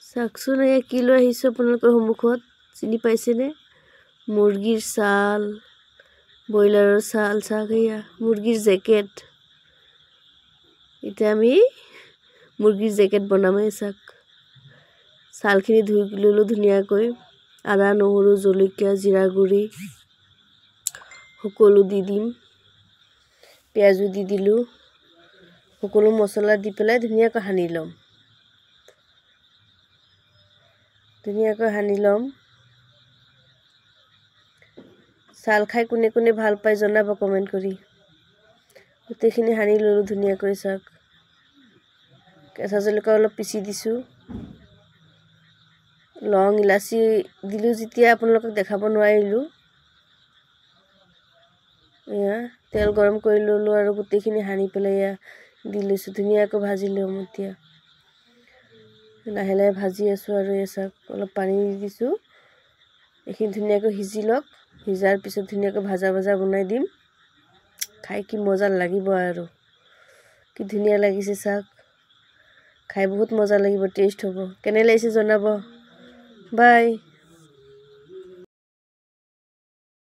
চাওকচোন এয়া কি লৈ আহিছোঁ আপোনালোকৰ সন্মুখত, চিনি পাইছেনে? মুৰ্গীৰ ছাল, ব্ৰইলাৰৰ ছাল, চাওক এয়া মুৰ্গীৰ জেকেট। এতিয়া আমি মুৰ্গীৰ জেকেট বনাম। চাওক ছালখিনি ধুই ল'লোঁ ধুনীয়াকৈ। আদা, নহৰু, জলকীয়া, জিৰা গুড়ি সকলো দি দিম। পিঁয়াজো দি দিলোঁ। সকলো মছলা দি পেলাই ধুনীয়াকৈ সানি ল'ম। ছাল খাই কোনে কোনে ভাল পায় জনাব কমেণ্ট কৰি। গোটেইখিনি সানি ল'লোঁ ধুনীয়াকৈ। চাওক কেঁচা জলকীয়া অলপ পিচি দিছোঁ। লং ইলাচি দিলোঁ যেতিয়া আপোনালোকক দেখাব নোৱাৰিলোঁ। এয়া তেল গৰম কৰি ল'লোঁ আৰু গোটেইখিনি সানি পেলাই এয়া দি লৈছোঁ। ধুনীয়াকৈ ভাজি ল'ম। এতিয়া লাহে লাহে ভাজি আছোঁ আৰু এয়া চাওক অলপ পানী দি দিছোঁ। এইখিনি ধুনীয়াকৈ সিজি লওক। সিজাৰ পিছত ধুনীয়াকৈ ভাজা বনাই দিম। খাই কি মজা লাগিব আৰু কি ধুনীয়া লাগিছে চাওক। খাই বহুত মজা লাগিব, টেষ্ট হ'ব। কেনে লাগিছে জনাব। বাই।